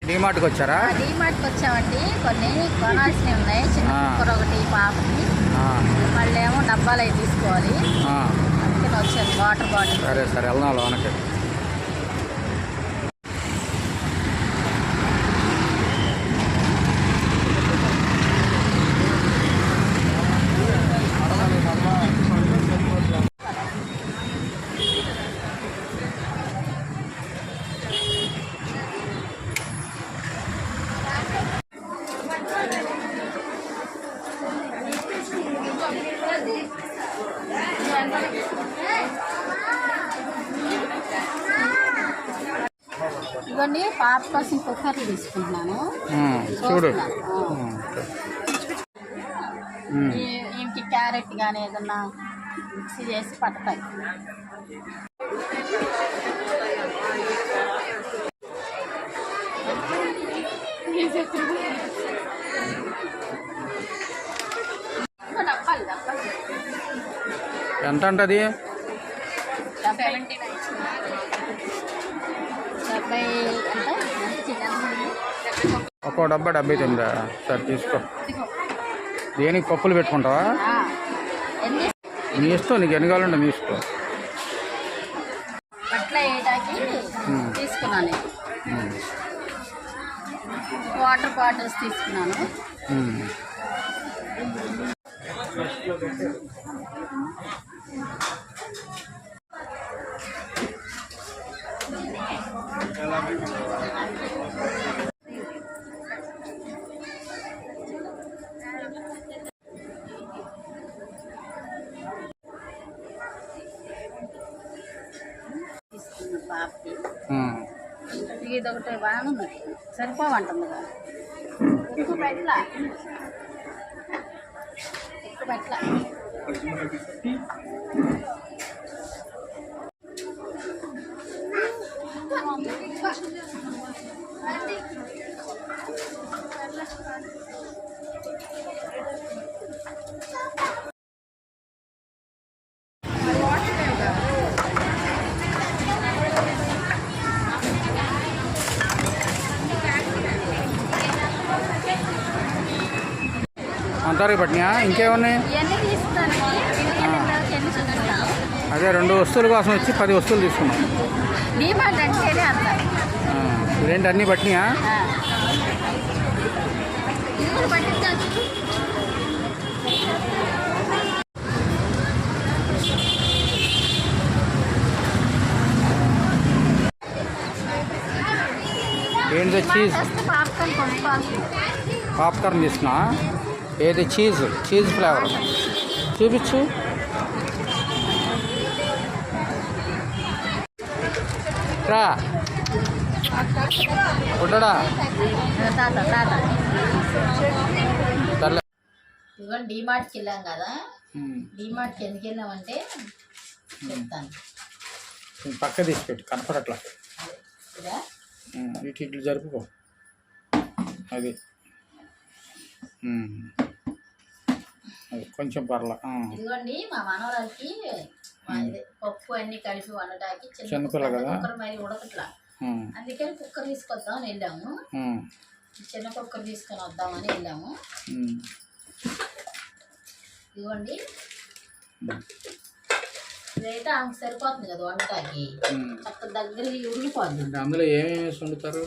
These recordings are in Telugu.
డీమార్ట్కి వచ్చారా? డీమార్ట్కి వచ్చామండి. కొన్ని కొనాల్సినవి ఉన్నాయి. చిన్న కుక్కర్ ఒకటి పాపకి, మళ్ళీ ఏమో డబ్బాలు అవి తీసుకోవాలి. అందుకని వచ్చాను. Water bottle. సరే సరే వెళ్దాం లోనకి. ఇవన్నీ పాప కోసం కుక్కర్లు తీసుకుంటున్నాను. చూడు, ఇంటి క్యారెట్ కానీ ఏదన్నా మిక్సీ చేసి పడతాయి. ఎంత ఉంటుంది? ఒక్కో డబ్బా 79. సరే తీసుకో. దేనికి పప్పులు పెట్టుకుంటావా? నీ ఇష్టం, నీకు ఎన్ని కావాలంటే తీసుకో. బట్టలు వేయడానికి తీసుకున్నాను. వాటర్ బాటిల్స్ తీసుకున్నాను. పాపకి ఇది ఒకటి బాగుంది, సరిపోవంటుంది కదా. ఎక్కువ పెట్టలా, ఎక్కువ పెట్టలా. అంతవరకు పట్టినా ఇంకేమున్నాయి? అదే 2 వస్తువుల కోసం వచ్చి 10 వస్తువులు తీసుకున్నాం. ఇదేంటి అన్నీ పట్టినాయా? ఏంటి? చీజ్ పాప్కార్న్ తీసుకున్నా. ఏది? చీజ్ ఫ్లేవర్ చూపించు. రా ఉంటాడా? ఇదిగోండి డీమార్ట్కి వెళ్ళాం కదా. డీమార్ట్కి ఎందుకు వెళ్ళామంటే చెప్తాను. పక్క తీసిపెట్టు, కనపడట్లా. ఇట్లు జరుపుకో. అది కొంచెం పర్లా. ఇదిగోండి మా మనవరాలకి పప్పు అన్ని కలిపి వండటానికి చిన్నపిల్ల కదా, కుక్కర్ మరి ఉడకట్లా. అందుకని కుక్కర్ తీసుకొద్దామని వెళ్ళాము. చిన్న కుక్కర్ తీసుకొని వద్దామని వెళ్ళాము. ఇదిగోండి ఇదైతే ఆమెకు సరిపోతుంది కదా వండటానికి. చక్క దగ్గరికి ఉడికిపోతుంది. అందులో ఏమేమి వండుతారు?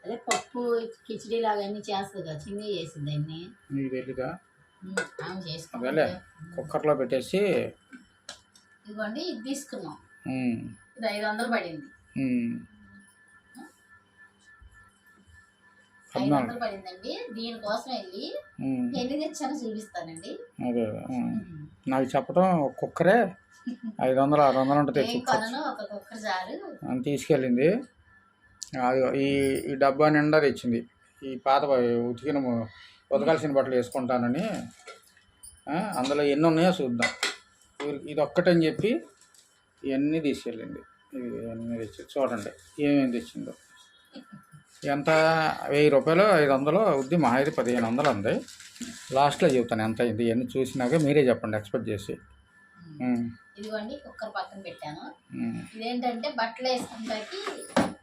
అదే పప్పు కిచిడీ లాగా అన్ని చేస్తుంది కదా. చిన్ని చేసింది అన్ని. నీకు తెలీదా? ఆమె చేసుకుంటే అదే కుక్కర్లో పెట్టేసి. ఇదిగోండి ఇది తీసుకున్నాం. ఇది 500 పడింది. 500 పడిందండి. దీనికోసం వెళ్ళి ఎన్ని తెచ్చానో చూపిస్తానండి. అదే నాకు చెప్పడం కుక్కరే 500 600 ఉంటుంది. ఒక కుక్కర్ చాలు అని తీసుకెళ్ళింది. అది ఈ డబ్బా నిండా తెచ్చింది. ఈ పాత ఉతకాల్సిన బట్టలు వేసుకుంటానని. అందులో ఎన్ని ఉన్నాయో చూద్దాం. ఇది ఒక్కటని చెప్పి ఇవన్నీ తీసుకెళ్ళింది. ఇవన్నీ తెచ్చి చూడండి ఏమేమి తెచ్చిందో. ఎంత 1000 రూపాయలు 500 అవుద్ది. మా ఇది 1500 ఉంది. లాస్ట్లో చెబుతాను ఎంత అయింది. ఇవన్నీ చూసినాక మీరే చెప్పండి ఎక్స్పెక్ట్ చేసి. ఇదిగోండి కుక్కర్ పక్కన పెట్టాను. ఇదేంటంటే బట్టలు వేసుకుంటాకి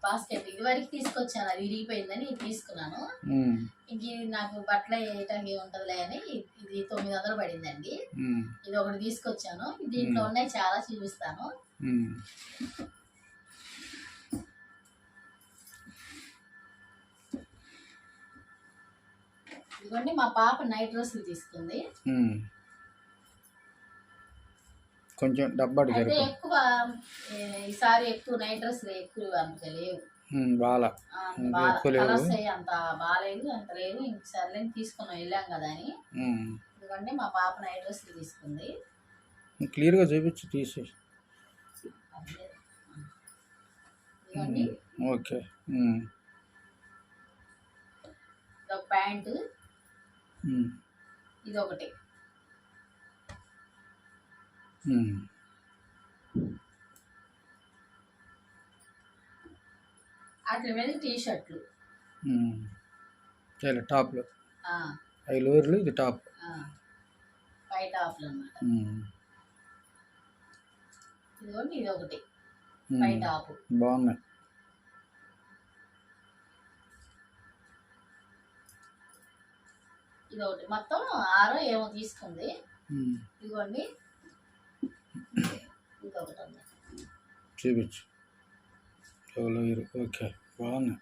బాస్కెట్ ఇదివరకు తీసుకొచ్చాను, అది విరిగిపోయిందని ఇది తీసుకున్నాను. ఉమ్, ఇంక ఇది నాకు బట్టలు వేయటానికి ఉంటుందిలే అని ఇది 900 పడిందండి. ఉమ్, ఇది ఒకటి తీసుకొచ్చాను. దీంట్లో ఉన్నాయి చాలా, చూపిస్తాను. ఉమ్. ఇదిగోండి మా పాప నైట్ డ్రెస్సులు తీసుకుంది. ఉమ్. కొంచెం డబ్బా అయితే జరిపి ఎక్కువ ఈసారి ఎక్కువ నైట్ డ్రెస్సులు ఎక్కువ అంత లేవు, బాగా ఎక్కువ లేవు. కలర్స్ అంత బాగాలేదు, అంత లేవు. ఇంక సర్లేని తీసుకున్నాం, వెళ్ళాం కదా అని. ఎందుకంటే మా పాప నైట్ డ్రెస్సులు తీసుకుంది. క్లియర్గా చూపించి తీసి. ఇదిగోండి ఓకే. ఇది ఒక ప్యాంటు, ఇది ఒకటి. వాటి మీద టీ షర్ట్లు, టాప్లు, అవి లోయర్లు, ఇది టాప్. పై టాప్లు అన్నమాట. ఇదిగోండి ఇది ఒకటి పై టాప్, బాగున్నాయి. ఇది ఒకటి. మొత్తం 6 ఏమో తీసుకుంది. ఇదిగోండి ఇది ఒకటి ఉంది. చూపించు. లోయర్. ఓకే, బాగున్నాయి.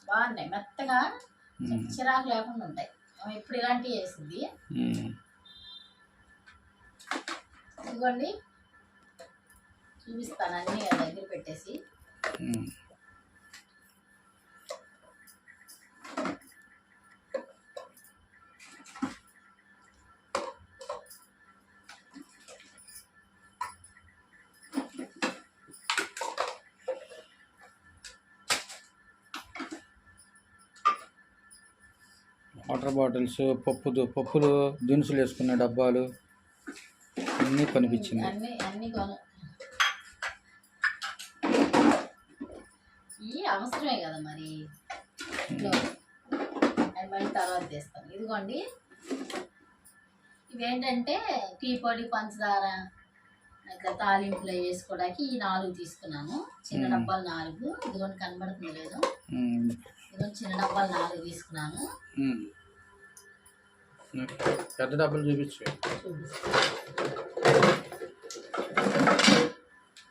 బాగున్నాయి, మెత్తగా చిరాకు లేకుండా ఉంటాయి. ఎప్పుడు ఇలాంటివి వేసింది. ఇదిగోండి చూపిస్తాను, అన్నీ దగ్గర పెట్టేసి. వాటర్ బాటిల్స్, పప్పులు దినుసులు వేసుకునే డబ్బాలు అన్నీ కనిపించింది. అన్నీ కొను. ఇవి అవసరమే కదా మరి ఇంట్లో, అది మళ్ళీ తర్వాత తీస్తాను. ఇదిగోండి ఇవేంటంటే టీ పొడి, పంచదార, ఇట్లా తాలింపులో వేసుకోవడానికి ఈ 4 తీసుకున్నాను. చిన్న డబ్బాలు 4. ఇదిగోండి కనబడుతుంది లేదు, ఇదిగోండి చిన్న డబ్బాలు 4 తీసుకున్నాను. పెద్ద డబ్బాలు చూపించు.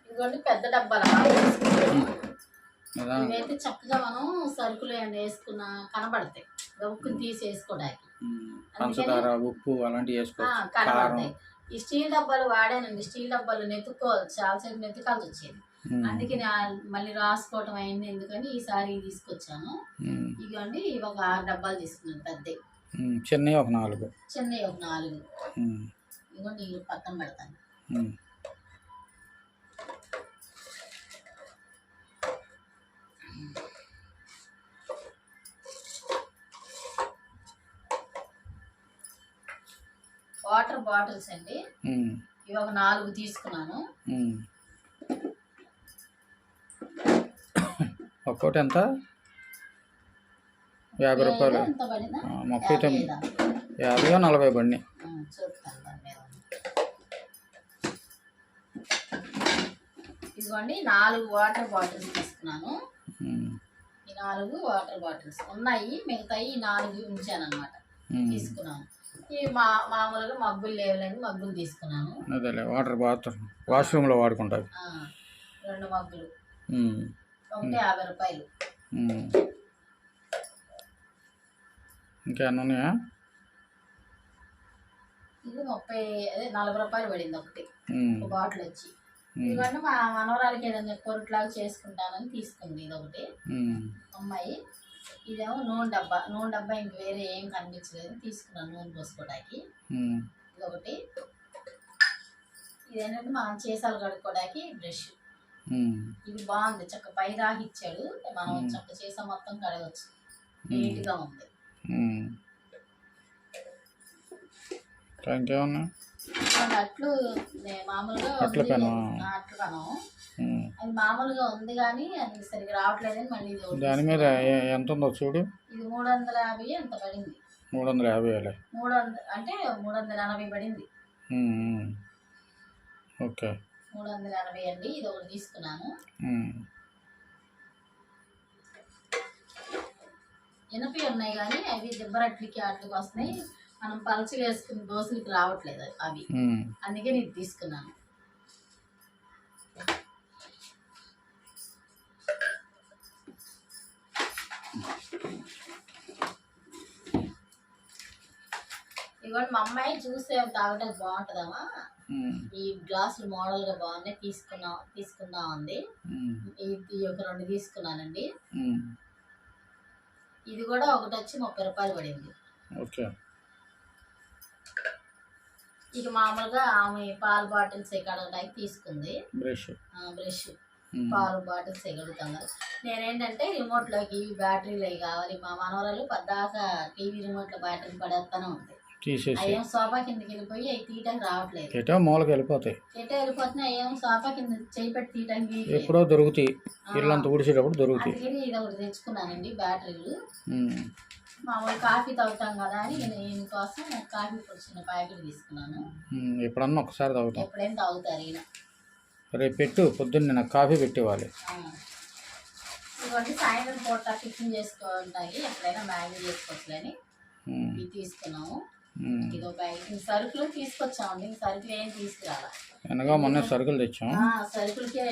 ఇదిగోండి పెద్ద డబ్బాలు 6 తీసుకున్నాను. కదా, ఇవైతే చక్కగా మనం సరుకులు వేసుకున్న కనబడతాయి, గబుక్కుని తీసి వేసుకోవడానికి. పంచదార, ఉప్పు అలాంటివి వేసుకోవచ్చు. కనబడతాయి. ఈ స్టీల్ డబ్బాలు వాడానండి. స్టీల్ డబ్బాలు నెత్తుకోవాలి, చాలాసేపు నెత్తుకాల్సి వచ్చేది. అందుకే మళ్ళీ రాసుకోవటం అయింది ఎందుకని ఈసారి తీసుకొచ్చాను. ఇదిగోండి ఇవి ఒక 6 డబ్బాలు తీసుకున్నాను. పెద్దవి చిన్నవి ఒక 4. చిన్నవి ఒక 4. ఇదిగోండి ఇవి పక్కన పెడతాను. వాటర్ బాటిల్స్ అండి, ఇవి ఒక 4 తీసుకున్నాను. ఒక్కోటి ఎంత? 50 రూపాయలు. 39, 50, 40 బండి. ఇదిగోండి 4 వాటర్ బాటిల్స్ తీసుకున్నాను. ఈ 4 వాటర్ బాటిల్స్ ఉన్నాయి, మిగతాయి 4 ఉంచాను అనమాట. తీసుకున్నాను. ఈ మామూలుగా మగ్గులు లేవులేని మగ్గులు తీసుకున్నాను. అదేలే, వాష్రూమ్లో వాడుకుంటారు. 2 మగ్గులు, ఒకటి 50 రూపాయలు. ఇంకా ఎన్ని ఉన్నాయా? ఇది 40 రూపాయలు పడింది ఒకటి, ఒక బాటిల్ వచ్చి. ఇవన్నీ మా మనవరాలకి ఏదైనా పొరుట్లాగా చేసుకుంటానని తీసుకుంది. ఇది ఒకటి అమ్మాయి. ఇదేమో నూనె డబ్బా ఇంక వేరే ఏం కనిపించలేదు, తీసుకున్నాను నూనె పోసుకోవడానికి. ఇది ఒకటి. ఇదేంటంటే మనం చేసాలు కడుక్కోవడానికి బ్రష్. ఇది బాగుంది, చక్క పై రాగి ఇచ్చాడు, మనం చక్క చేసా మొత్తం కడగచ్చు, నీట్గా ఉంది. ఇంకేమన్నా? అట్లు మామూలుగా అట్లు కనం అది మామూలుగా ఉంది కానీ అది సరిగ్గా రావట్లేదని మళ్ళీ దాని మీద ఎంత ఉందో చూడు. ఇది 350 ఎంత పడింది. 350 300 అంటే 380 పడింది. ఓకే. 380 అండి. ఇది ఒకటి తీసుకున్నాను. ఎనపి ఉన్నాయి కానీ అవి దిబ్బరట్లకి వాటికి వస్తున్నాయి. మనం పలచగా వేసుకుని దోశలకి రావట్లేదు అవి, అందుకే నేను తీసుకున్నాను. ఇవ్వండి, మా అమ్మాయి జ్యూస్ తాగడానికి బాగుంటుందమ్మా, ఈ గ్లాసులు మోడల్ గా బాగున్నాయి, తీసుకుందాం అంది. ఇది ఒక 2 తీసుకున్నానండి. ఇది కూడా ఒకటి వచ్చి 30 రూపాయలు పడింది. ఇక మామూలుగా ఆమె పాల బాటిల్స్ కడగడానికి తీసుకుంది. బ్రష్ పాలు బాటిల్స్ కడుగుతాం కదా. నేనేంటంటే రిమోట్ లోకి బ్యాటరీలు అవి కావాలి. మా మనవరాలు పద్దాకా టీవీ రిమోట్ లో బ్యాటరీ పడేస్తానే ఉంటాయి. అయ్యేం సోఫా కిందకి వెళ్ళిపోయి అవి తీయటానికి రావట్లేదు. ఎటో మూలకి వెళ్ళిపోతాయి. అయ్యేం సోఫా కింద చేయి పెట్టి తీయటానికి ఎప్పుడో దొరుకుతాయి. ఇల్లంతా ఊడిసేటప్పుడు దొరుకుతాయి. అందుకని ఇది ఒకటి తెచ్చుకున్నానండి, బ్యాటరీలు. మామూలు కాఫీ తాగుతాం కదా అని ఈయన కోసం కాఫీ పొడి చిన్న ప్యాకెట్ తీసుకున్నాను. ఎప్పుడన్నా ఒకసారి తాగుతాం. ఎప్పుడైనా తాగుతారు ఈయన. రేపు పెట్టు, పొద్దున్న నాకు కాఫీ పెట్టేవాలి. ఇవన్నీ సాయంత్రం పూట టిఫిన్ చేసుకోవాలి, ఎప్పుడైనా మ్యాగీ చేసుకోవచ్చులని ఇవి తీసుకున్నాము. ఇదో ప్యాకెట్ సరుకులు తీసుకొచ్చామండి. సరుకులు ఏం తీసుకురాలా, అనగా మొన్న సరుకులు తెచ్చాం. సరుకులకే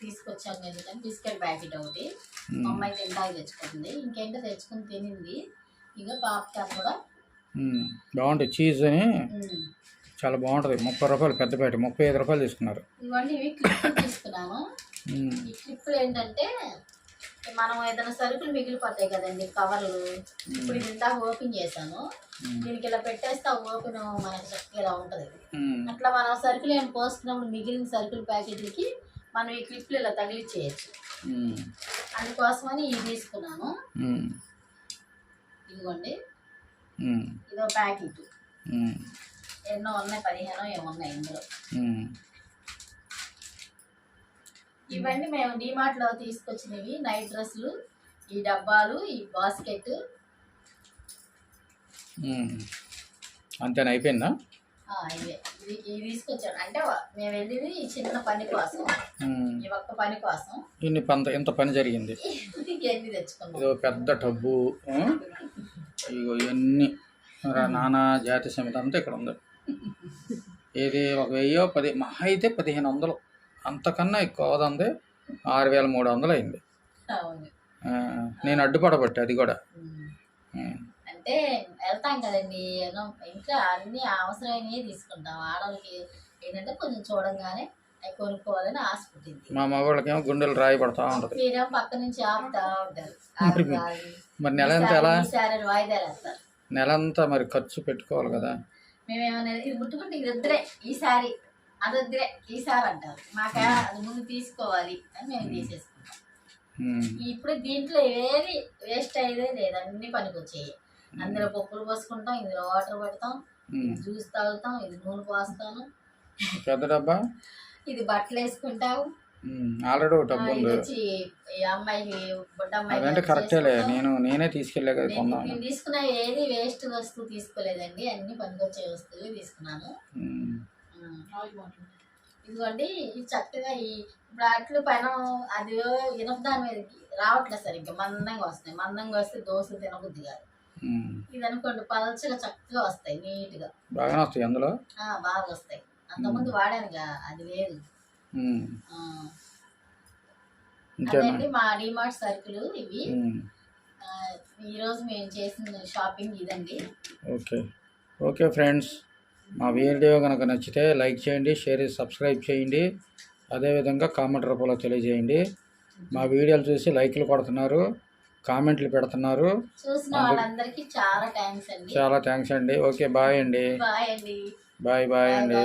తీసుకొచ్చాము. ఎందుకంటే బిస్కెట్ ప్యాకెట్ ఒకటి మా అమ్మాయి తింటాకి తెచ్చుకుంటుంది, ఇంకేంటో తెచ్చుకుని తినింది. ఇక పాప్కార్న్ కూడా బాగుంటుంది. చీజ్ అని చాలా బాగుంటుంది. 30 రూపాయలు పెద్ద ప్యాకెట్, 35 రూపాయలు తీసుకున్నారు. ఇవన్నీ ఇవి క్లిప్పులు తీసుకున్నాము. ఈ క్లిప్పులు ఏంటంటే మనం ఏదైనా సరుకులు మిగిలిపోతాయి కదండి, కవర్లు. ఇప్పుడు ఇది ఇందాక ఓపెన్ చేశాను, దీనికి ఇలా పెట్టేస్తే ఓపెన్ మనకి చక్కగా ఉంటుంది. అట్లా మనం సరుకులు ఏమైనా పోసుకున్నప్పుడు మిగిలిన సరుకుల ప్యాకెట్లకి మనం ఈ క్లిప్లు ఇలా తగిలిచ్చేయచ్చు. అందుకోసమని ఇవి తీసుకున్నాను. ఇదిగోండి, ఇదో ప్యాకెట్. ఎన్నో ఉన్నాయి, 15 ఏమో ఉన్నాయి ఇందులో. ఇవన్నీ మేము డిమార్ట్ లో తీసుకొచ్చినవి, నైట్ డ్రెస్సులు, ఈ డబ్బాలు, ఈ బాస్కెట్. అంతేనా, అయిపోయిందా? ఇవి తీసుకొచ్చాను. అంటే మేము వెళ్ళింది ఈ చిన్న పని కోసం, ఈ ఒక్క పని కోసం ఇంత పని జరిగింది. ఇంకెన్ని తెచ్చుకున్నాం. ఇదో పెద్ద టబ్బు, ఇగో ఇవన్నీ నానా జాతి సమిత అంతా ఇక్కడ ఉంది. ఇది 1010 మహా అయితే 1500, అంతకన్నా ఎక్కువ అవదంది. 6300 అయింది. నేను అడ్డుపడబట్టి అది కూడా. అంటే వెళ్తాం కదండి, ఇంట్లో అన్ని అవసరమైనవి తీసుకుంటాం. ఆడవాళ్ళకి ఏంటంటే కొంచెం చూడంగానే అవి కొనుక్కోవాలని ఆశ పుట్టింది. మా మగవాళ్ళకేమో గుండెలు రాయి పడతా ఉంటది. మీరేమో పక్క నుంచి ఆపుతా ఉంటారు. మరి నెల ఎంత ఎలా వాయిదాలు వేస్తారు. నెలంతా మరి ఖర్చు పెట్టుకోవాలి కదా. మేమేమన్నా ఇది ముట్టుకుంటే ఇది వద్దులే ఈసారి, అది వద్దులే ఈసారి అంటారు. మాకు అది ముందు తీసుకోవాలి అని మేము తీసేసుకుంటాం. ఇప్పుడు దీంట్లో ఏది వేస్ట్ అయ్యేదే లేదు, అన్ని పనికి వచ్చాయి. అందులో పప్పులు పోసుకుంటాం, ఇందులో వాటర్ పెడతాం, జ్యూస్ తాగుతాం, ఇది నూనె పోస్తాను. పెద్ద డబ్బా ఇది బట్టలు వేసుకుంటావు. ఆల్రెడీ ఒక డబ్బు ఉంది. అమ్మాయికి బుడ్డమ్మాయి అదంటే కరెక్టేలే, నేనే తీసుకెళ్ళే కదా కొన్నాను. నేను తీసుకున్న ఏది వేస్ట్ వస్తువు తీసుకోలేదండి, అన్ని పనికొచ్చే వస్తువులు తీసుకున్నాను. ఇదిగోండి, ఇది చక్కగా ఇప్పుడు అట్లు పైన అది ఇనప దాని మీదకి రావట్లేదు సరిగ్గా, మందంగా వస్తాయి. మందంగా వస్తే దోశలు తినబుద్ధి కాదు. ఇది అనుకోండి పలచగా చక్కగా వస్తాయి, నీట్గా బాగా వస్తాయి. అందులో బాగా వస్తాయి. అంతకుముందు వాడానుగా, అది లేదు. అదండి మా డిమార్ట్ సరుకులు ఇవి. ఈరోజు మేము చేసిన షాపింగ్ ఇదండి. ఓకే ఫ్రెండ్స్, మా వీడియో కనుక నచ్చితే లైక్ చేయండి, షేర్, సబ్స్క్రైబ్ చేయండి. అదేవిధంగా కామెంట్ రూపంలో తెలియజేయండి. మా వీడియోలు చూసి లైక్లు కొడుతున్నారు, కామెంట్లు పెడుతున్నారు. చూసిన వాళ్ళందరికీ చాలా థ్యాంక్స్ అండి. చాలా థ్యాంక్స్ అండి. ఓకే, బాయ్ అండి. బాయ్ అండి. బాయ్ అండి.